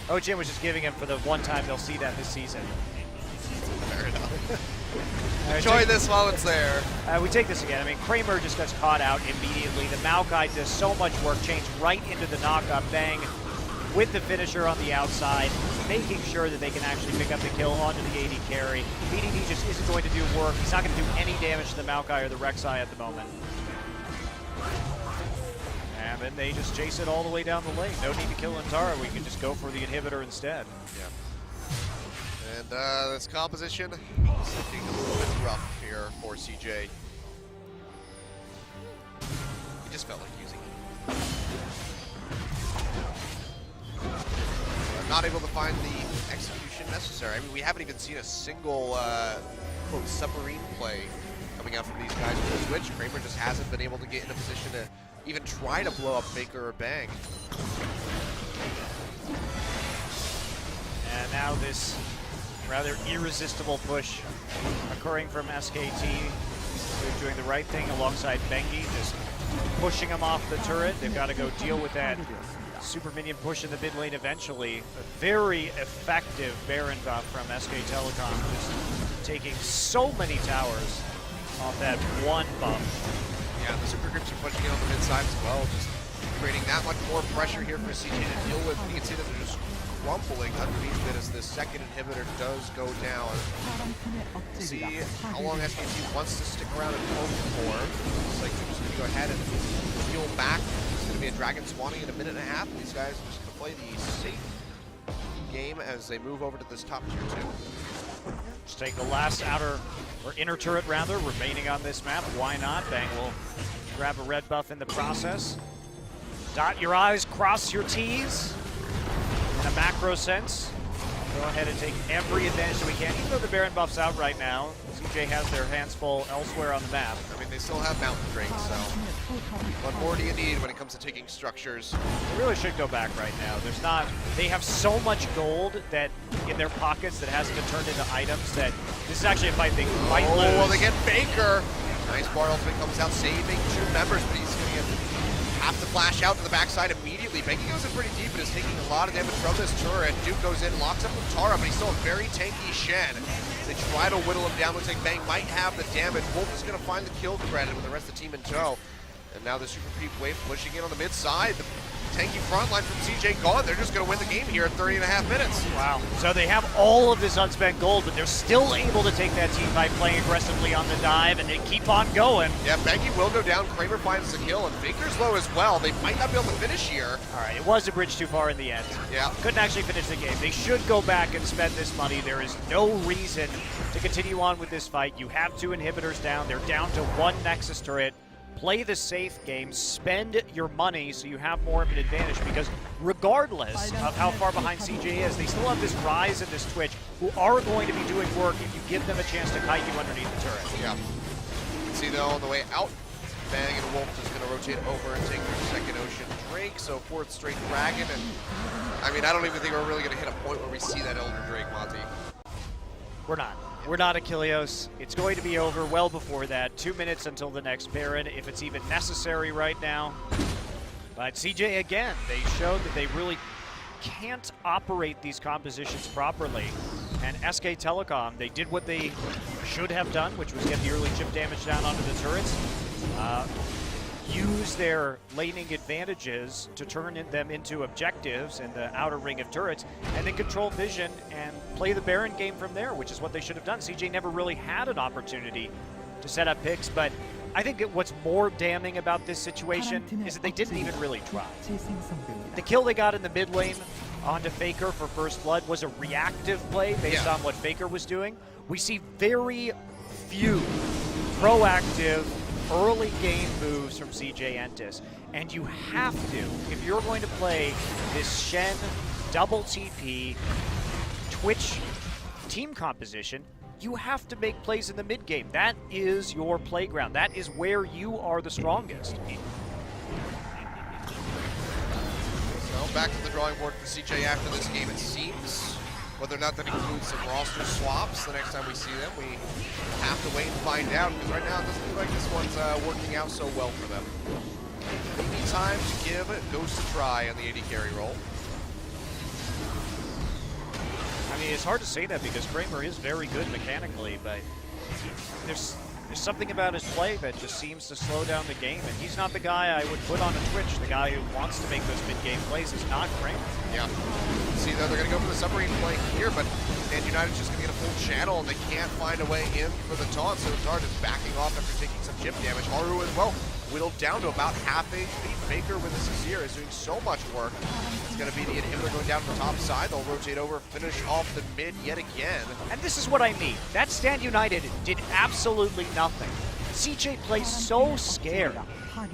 OGN was just giving him for the one time they'll see that this season. Fair enough. Enjoy this while it's there. We take this again. I mean, Kramer just gets caught out immediately. The Maokai does so much work, changed right into the knockup. Bang with the finisher on the outside, making sure that they can actually pick up the kill onto the AD carry. BDD just isn't going to do work. He's not going to do any damage to the Maokai or the Rek'Sai at the moment. And then they just chase it all the way down the lane. No need to kill Untara. We can just go for the inhibitor instead. Yeah. And this composition is looking a little bit rough here for CJ. He just felt like using it. Not able to find the execution necessary. I mean, we haven't even seen a single quote submarine play coming out from these guys with the switch. Kramer just hasn't been able to get in a position to even try to blow up Faker or Bang. And now this rather irresistible push occurring from SKT. They're doing the right thing alongside Bengi, just pushing him off the turret. They've got to go deal with that super minion push in the mid lane eventually. A very effective Baron buff from SKTelecom, just taking so many towers off that one buff. Yeah, the super groups are pushing it on the mid side as well, just creating that much more pressure here for CJ to deal with. You can see that they're just crumbling underneath it as the second inhibitor does go down. See how long SKT wants to stick around and hope for. Looks like they're just going to go ahead and heal back. It's going to be a dragon spawning in a minute and a half. These guys are just going to play the safe game as they move over to this top tier 2. Just take the last outer or inner turret rather remaining on this map. Why not? Bang will grab a red buff in the process. Dot your I's, cross your T's. In a macro sense, go ahead and take every advantage that we can. Even though the Baron buff's out right now, CJ has their hands full elsewhere on the map. I mean, they still have Mountain Drake, so what more do you need when it comes to taking structures? They really should go back right now. There's not, they have so much gold that in their pockets that hasn't been turned into items that this is actually a fight they might lose. Oh, they get Baker. Nice bar ultimate comes out, saving 2 members, but he's going to have to flash out to the backside immediately. Bengi goes in pretty deep and is taking a lot of damage from this turret. Duke goes in, locks up with Tara, but he's still a very tanky Shen. They try to whittle him down. Looks like Bang might have the damage. Wolf is going to find the kill credit with the rest of the team in tow. And now the Super Creep wave pushing in on the mid side. The tanky front line from CJ gone. They're just going to win the game here at 30.5 minutes. Wow. So they have all of this unspent gold, but they're still able to take that team fight playing aggressively on the dive, and they keep on going. Yeah, Bengi will go down. Kramer finds the kill, and Faker's low as well. They might not be able to finish here. All right, it was a bridge too far in the end. Yeah. Couldn't actually finish the game. They should go back and spend this money. There is no reason to continue on with this fight. You have 2 inhibitors down. They're down to 1 Nexus turret. Play the safe game, spend your money so you have more of an advantage, because regardless of how far behind CJ is, they still have this Rise and this Twitch who are going to be doing work if you give them a chance to kite you underneath the turret. Yeah. You can see though on the way out, Bang and Wolf is going to rotate over and take their second Ocean Drake, so 4th straight Dragon, and I mean, I don't even think we're really going to hit a point where we see that Elder Drake, Monty. We're not. We're not Achilleos. It's going to be over well before that. 2 minutes until the next Baron, if it's even necessary right now. But CJ, again, they showed that they really can't operate these compositions properly. And SKTelecom, they did what they should have done, which was get the early chip damage down onto the turrets. Use their laning advantages to turn them into objectives in the outer ring of turrets, and then control vision and play the Baron game from there, which is what they should have done. CJ never really had an opportunity to set up picks, but I think that what's more damning about this situation is that they didn't even really try. The kill they got in the mid lane onto Faker for First Blood was a reactive play based on what Faker was doing. We see very few proactive early game moves from CJ Entus, and you have to, if you're going to play this Shen double TP Twitch team composition, you have to make plays in the mid game. That is your playground. That is where you are the strongest. So back to the drawing board for CJ after this game, it seems. Whether or not that includes some roster swaps the next time we see them, we have to wait and find out, because right now it doesn't look like this one's working out so well for them. Maybe time to give Ghost a try on the AD carry role. I mean, it's hard to say that because Kramer is very good mechanically, but there's something about his play that just seems to slow down the game, and he's not the guy I would put on a Twitch. The guy who wants to make those mid-game plays is not Kramer. Yeah. See, though, they're going to go for the submarine play here, but Man United's just going to get a full channel, and they can't find a way in for the taunt, so Zard is backing off after taking some chip damage. Haru as well, whittled down to about half HP. Faker with a Sazir here is doing so much work. It's going to be the inhibitor going down to the top side. They'll rotate over, finish off the mid yet again. And this is what I mean. That Stand United did absolutely nothing. CJ plays so scared.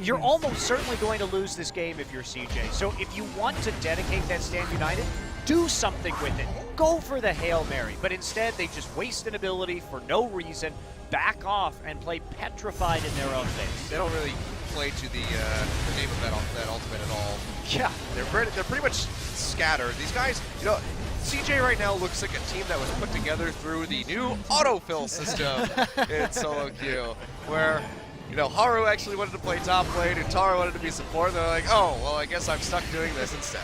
You're almost certainly going to lose this game if you're CJ. So if you want to dedicate that Stand United, do something with it. Go for the Hail Mary. But instead, they just waste an ability for no reason, back off, and play petrified in their own face. They don't really play to the name of that ultimate at all. Yeah. They're pretty much scattered. These guys, you know, CJ right now looks like a team that was put together through the new autofill system in solo queue, where, you know, Haru actually wanted to play top lane and Tara wanted to be support. They're like, oh, well, I guess I'm stuck doing this instead.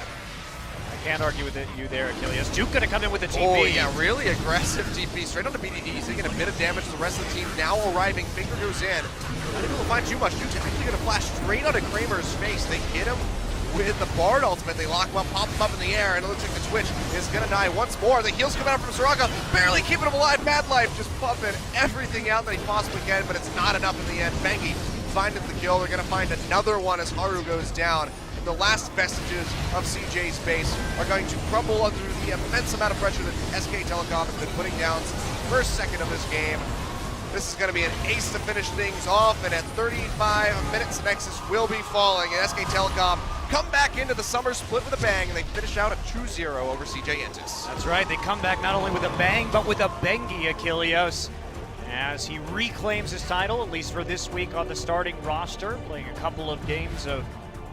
I can't argue with you there, Achilles. Duke gonna come in with a TP. Oh, yeah, really aggressive TP straight onto BDD. He's taking a bit of damage to the rest of the team. Now arriving, Finger goes in. Not able to find too much. Duke's actually gonna flash straight onto Kramer's face. They hit him with the Bard ultimate. They lock him up, pop him up in the air, and it looks like the Twitch is gonna die once more. The heals come out from Soraka, barely keeping him alive. Mad Life just pumping everything out that he possibly can, but it's not enough in the end. Bengi finding the kill. They're gonna find another one as Haru goes down. The last vestiges of CJ's base are going to crumble under the immense amount of pressure that SKTelecom has been putting down since the first second of this game. This is going to be an ace to finish things off, and at 35 minutes, Nexus will be falling, and SKTelecom come back into the summer split with a bang, and they finish out at 2-0 over CJ Entus. That's right, they come back not only with a bang, but with a Bengi, Achilles, as he reclaims his title, at least for this week on the starting roster, playing a couple of games of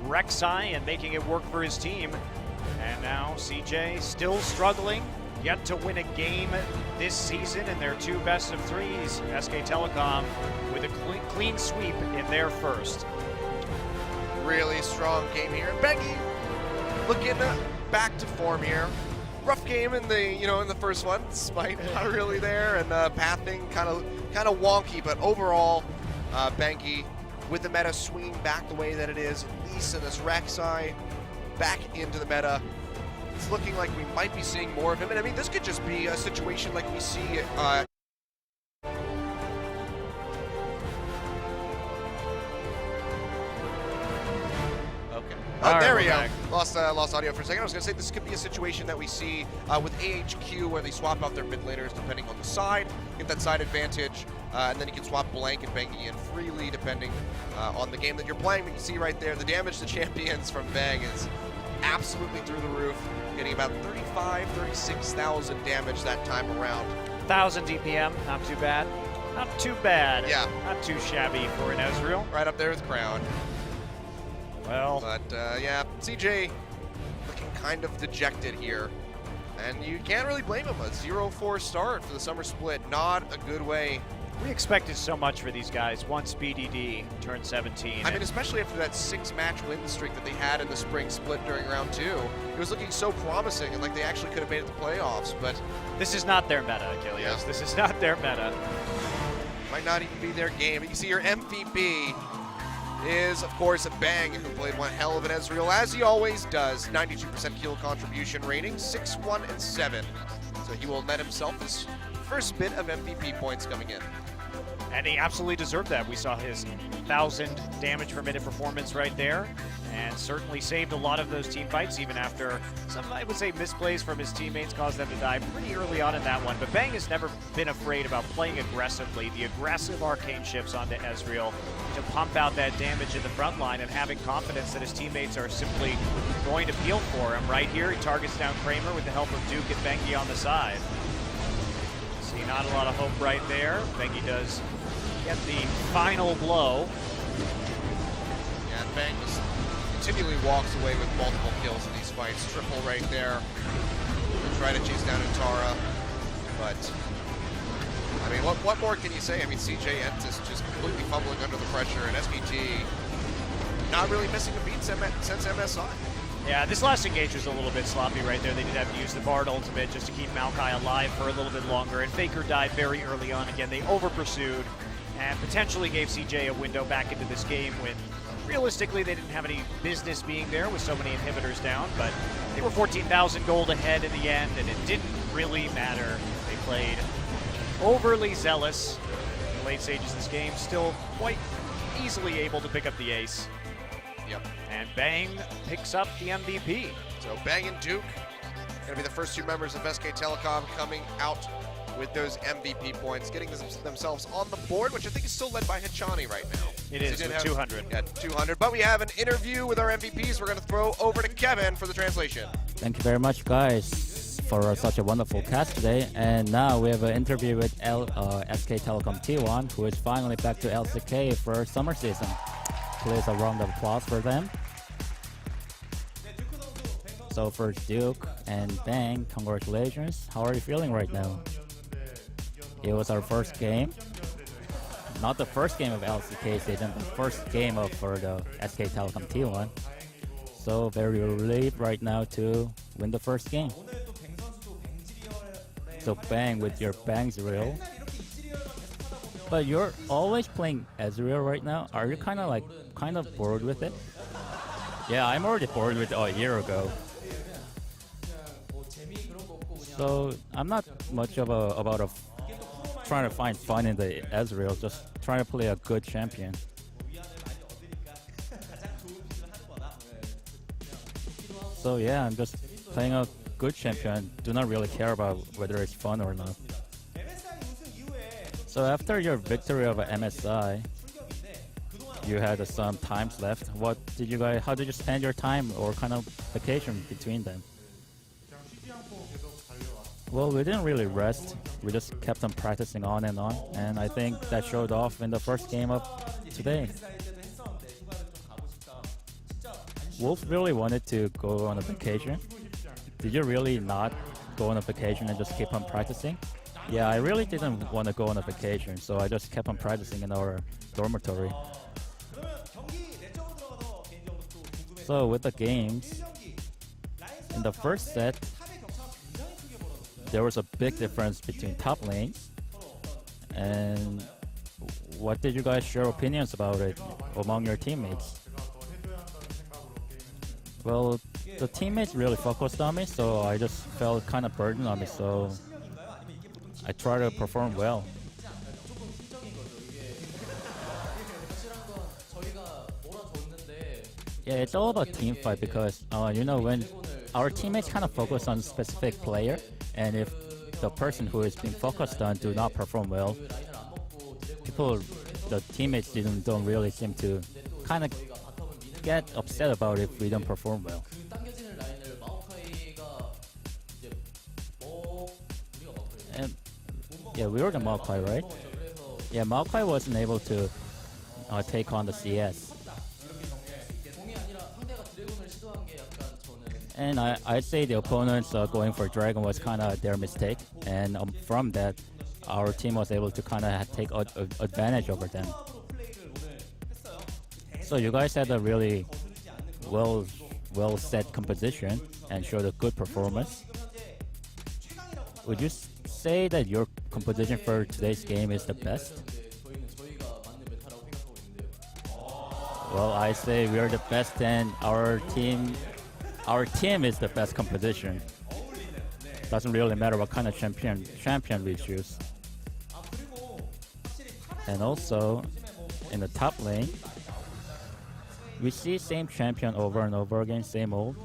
Rek'Sai and making it work for his team. And now CJ still struggling, yet to win a game this season in their 2 best-of-3s. SKTelecom with a clean sweep in their first. Really strong game here. Bengi looking back to form here. Rough game in the first one. Smite not really there, and pathing kind of wonky, but overall, Bengi with the meta swinging back the way that it is, at least in this Rek'Sai back into the meta. It's looking like we might be seeing more of him, and I mean, this could just be a situation like we see there we go. Lost audio for a second. I was going to say this could be a situation that we see with AHQ where they swap out their mid laners depending on the side, get that side advantage, and then you can swap Blank and Bengi in freely depending on the game that you're playing. But you can see right there, the damage to champions from Bang is absolutely through the roof, getting about 36,000 damage that time around. 1,000 DPM, not too bad. Not too bad. Yeah. Not too shabby for an Ezreal. Right up there with Crown. Well, but yeah, CJ looking kind of dejected here, and you can't really blame him. A 0-4 start for the summer split, not a good way. We expected so much for these guys once BDD turned 17. I mean, especially after that 6-match win streak that they had in the spring split during round 2. It was looking so promising, and like they actually could have made it to the playoffs, but this is not their meta, Achilles. Yeah. This is not their meta. Might not even be their game. You see your MVP is, of course, a Bang, who played one hell of an Ezreal, as he always does. 92% kill contribution rating, 6-1-7. So he will net himself his first bit of MVP points coming in. And he absolutely deserved that. We saw his 1,000 damage per minute performance right there, and certainly saved a lot of those team fights, even after some, I would say, misplays from his teammates caused them to die pretty early on in that one. But Bang has never been afraid about playing aggressively, the aggressive arcane shifts onto Ezreal to pump out that damage in the front line, and having confidence that his teammates are simply going to peel for him. Right here, he targets down Kramer with the help of Duke and Bengi on the side. See, not a lot of hope right there. Bengi does get the final blow. Yeah, and Bang just continually walks away with multiple kills in these fights. Triple right there. He'll try to chase down Antara, but I mean, what more can you say? I mean, CJ Entus just completely fumbling under the pressure, and SKT not really missing a beat since MSI. Yeah, this last engage was a little bit sloppy right there. They did have to use the Bard ultimate just to keep Maokai alive for a little bit longer, and Faker died very early on. Again, they over-pursued and potentially gave CJ a window back into this game when realistically they didn't have any business being there with so many inhibitors down, but they were 14,000 gold ahead in the end, and it didn't really matter. They played overly zealous in the late stages of this game, still quite easily able to pick up the ace. Yep. And Bang picks up the MVP. So Bang and Duke going to be the first two members of SKTelecom coming out with those MVP points, getting themselves on the board, which I think is still led by Hachani right now. It is, with 200. Yeah, 200. But we have an interview with our MVPs. We're going to throw over to Kevin for the translation. Thank you very much, guys, for such a wonderful cast today. And now we have an interview with SKTelecom T1, who is finally back to LCK for summer season. Please a round of applause for them. So for Duke and Bang, congratulations. How are you feeling right now? It was our first game. Not the first game of LCK season, but first game for the SKTelecom T1. So very relieved right now to win the first game. So Bang with your Bangzreal. But you're always playing Ezreal right now. Are you kind of bored with it? Yeah, I'm already bored with it a year ago. So I'm not much of about trying to find fun in the Ezreal, just trying to play a good champion. So yeah, I'm just playing a good champion. Do not really care about whether it's fun or not. So after your victory over MSI, you had some times left. How did you spend your time or kind of vacation between them? Well, we didn't really rest. We just kept on practicing on, and I think that showed off in the first game of today. Wolf really wanted to go on a vacation. Did you really not go on a vacation and just keep on practicing? Yeah, I really didn't want to go on a vacation, so I just kept on practicing in our dormitory. So with the games, in the first set, there was a big difference between top lanes. And what did you guys share opinions about it among your teammates? Well, the teammates really focused on me, so I just felt kind of burdened on me, so I tried to perform well. Yeah, it's all about team fight because, when our teammates kind of focus on specific player, and if the person who is being focused on do not perform well, the teammates don't really seem to kind of get upset about if we don't perform well. And yeah, we were the Maokai, right? Yeah, Maokai wasn't able to take on the CS. And I'd say the opponents going for Dragon was kind of their mistake, and from that, our team was able to kind of take advantage over them. So you guys had a really well set composition and showed a good performance. Would you say that your composition for today's game is the best? Well, I say we are the best, and our team is the best composition. Doesn't really matter what kind of champion we choose. And also, in the top lane, we see same champion over and over again, same old.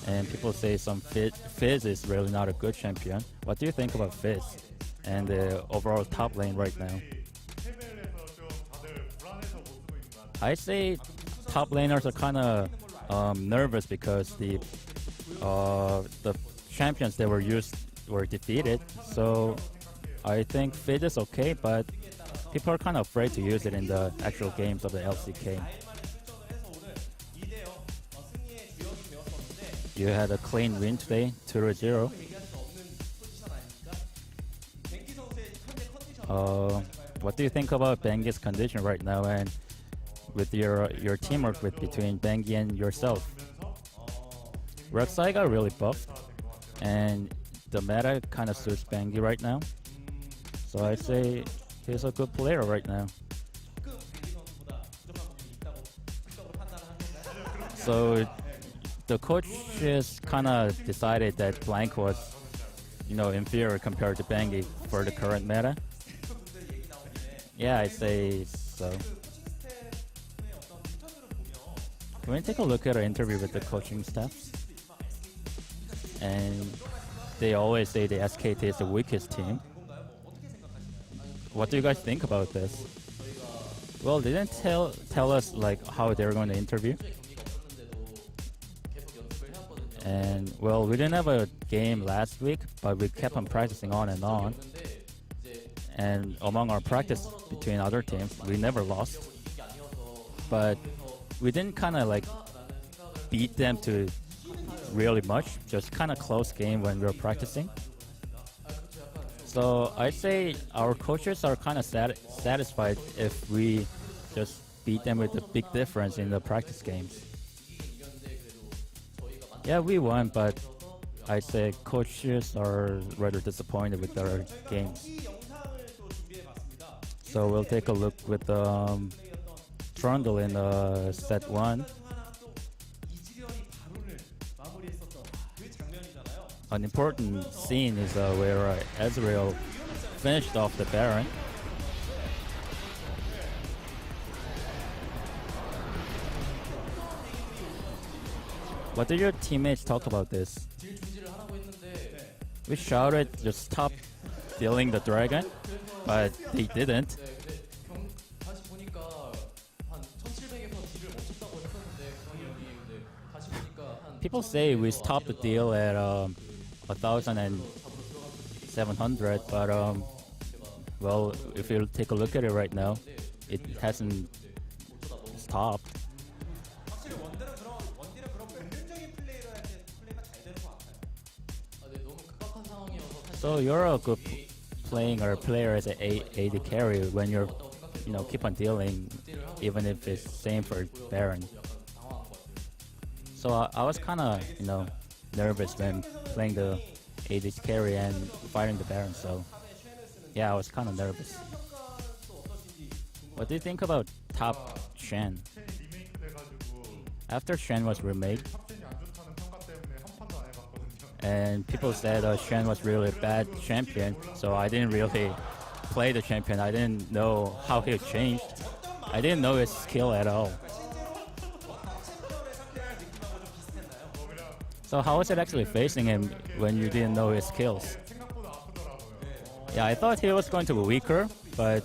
And people say Fizz is really not a good champion. What do you think about Fizz and the overall top lane right now? I say top laners are kind of nervous because the champions that were used were defeated. So I think Fizz is okay, but people are kind of afraid to use it in the actual games of the LCK. You had a clean win today, 2-0. What do you think about Bengi's condition right now, and with your teamwork between Bengi and yourself? Rek'Sai got really buffed, and the meta kind of suits Bengi right now. So I say he's a good player right now. So the coaches kind of decided that Blank was, inferior compared to Bengi for the current meta. Yeah, I say so. When we take a look at our interview with the coaching staff, and they always say the SKT is the weakest team. What do you guys think about this? Well, they didn't tell us like how they're going to interview. And well, we didn't have a game last week, but we kept on practicing on and on. And among our practice between other teams, we never lost. But we didn't kind of like beat them to really much, just kind of close game when we were practicing. So I'd say our coaches are kind of satisfied if we just beat them with a big difference in the practice games. Yeah, we won, but I'd say coaches are rather disappointed with our games. So we'll take a look with Trundle in set 1. An important scene is where Ezreal finished off the Baron. What did your teammates talk about this? We shouted just stop dealing the dragon, but they didn't. People say we stopped the deal at 1,700, but well, if you take a look at it right now, it hasn't stopped. So you're a good player as an AD carry when you're, keep on dealing, even if it's same for Baron. So I was kind of, nervous when playing the AD carry and fighting the Baron. So yeah, I was kind of nervous. What do you think about top Shen? After Shen was remade, and people said Shen was really a bad champion, so I didn't really play the champion. I didn't know how he changed. I didn't know his skill at all. So how was it actually facing him when you didn't know his skills? Yeah, I thought he was going to be weaker, but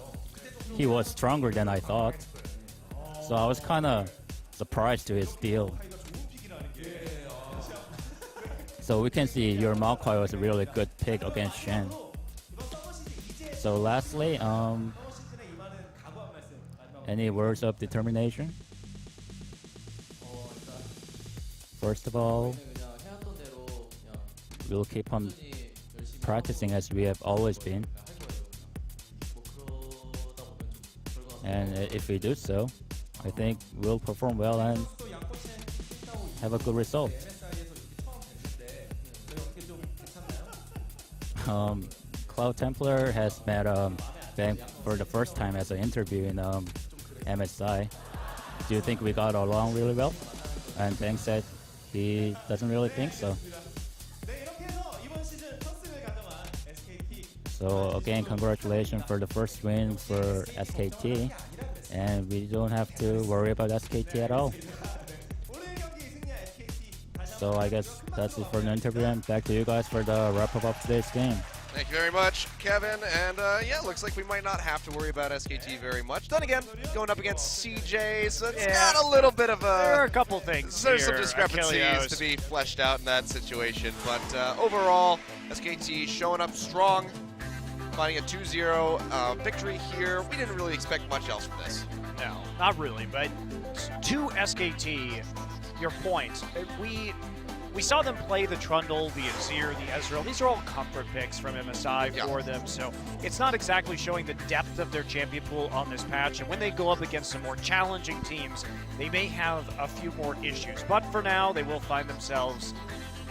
he was stronger than I thought. So I was kind of surprised to his deal. So we can see your Maokai was a really good pick against Shen. So lastly, any words of determination? First of all, we'll keep on practicing as we have always been. And if we do so, I think we'll perform well and have a good result. Cloud Templar has met Bang for the first time as an interview in MSI. Do you think we got along really well? And Bang said he doesn't really think so. So again, congratulations for the first win for SKT, and we don't have to worry about SKT at all. So I guess that's it for the interview, and back to you guys for the wrap-up of today's game. Thank you very much, Kevin. And yeah, looks like we might not have to worry about SKT very much. Then again, going up against CJ, so it's got a little bit of a... There are a couple things There's here. some discrepancies to be fleshed out in that situation. But overall, SKT showing up strong, finding a 2-0 victory here. We didn't really expect much else from this. No, not really, but to SKT, your point, we saw them play the Trundle, the Azir, the Ezreal. These are all comfort picks from MSI for them, so it's not exactly showing the depth of their champion pool on this patch. And when they go up against some more challenging teams, they may have a few more issues. But for now, they will find themselves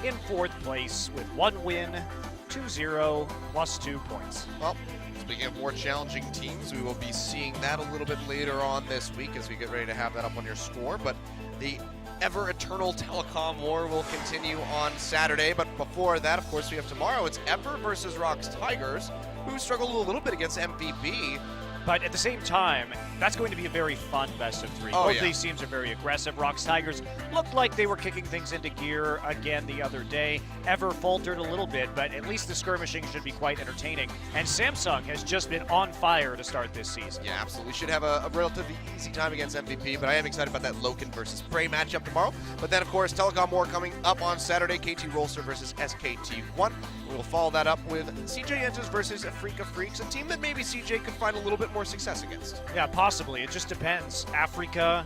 in 4th place with 1 win, 2-0, plus 2 points. Well, speaking of more challenging teams, we will be seeing that a little bit later on this week as we get ready to have that up on your score. But the ever-eternal telecom war will continue on Saturday. But before that, of course, we have tomorrow. It's Ever versus Rocks Tigers, who struggled a little bit against MVP. But at the same time, that's going to be a very fun best of 3. Oh, Both yeah. these teams are very aggressive. Rocks Tigers looked like they were kicking things into gear again the other day. Ever faltered a little bit, but at least the skirmishing should be quite entertaining. And Samsung has just been on fire to start this season. Yeah, absolutely. Should have a relatively easy time against MVP, but I am excited about that Loken versus Prey matchup tomorrow. But then, of course, Telecom War coming up on Saturday, KT Rolster versus SKT1. We'll follow that up with CJ Entus versus Africa Freaks, a team that maybe CJ could find a little bit more success against. Yeah, possibly. It just depends. Africa,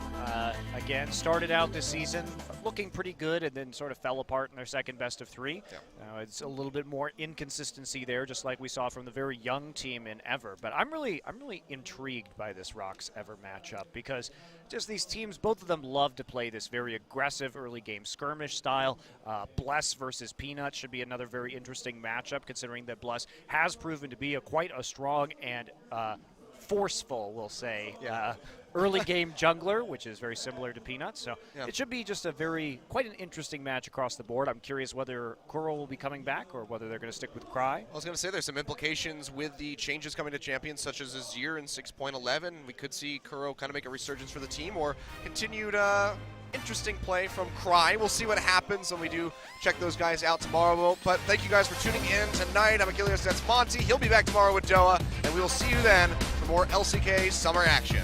again, started out this season looking pretty good and then sort of fell apart in their second best of 3. Yeah. It's a little bit more inconsistency there, just like we saw from the very young team in Ever. But I'm really intrigued by this Rocks Ever matchup because just these teams, both of them love to play this very aggressive early game skirmish style. Bless versus Peanut should be another very interesting matchup, considering that Bless has proven to be quite a strong and forceful, we'll say, early game jungler, which is very similar to Peanut. So it should be just quite an interesting match across the board. I'm curious whether Kuro will be coming back or whether they're going to stick with Cry. I was going to say there's some implications with the changes coming to champions such as Azir in 6.11. We could see Kuro kind of make a resurgence for the team or continued interesting play from Cry. We'll see what happens when we do check those guys out tomorrow. But thank you guys for tuning in tonight. I'm Achilles, that's Monty. He'll be back tomorrow with Doa, and we will see you then for more LCK summer action.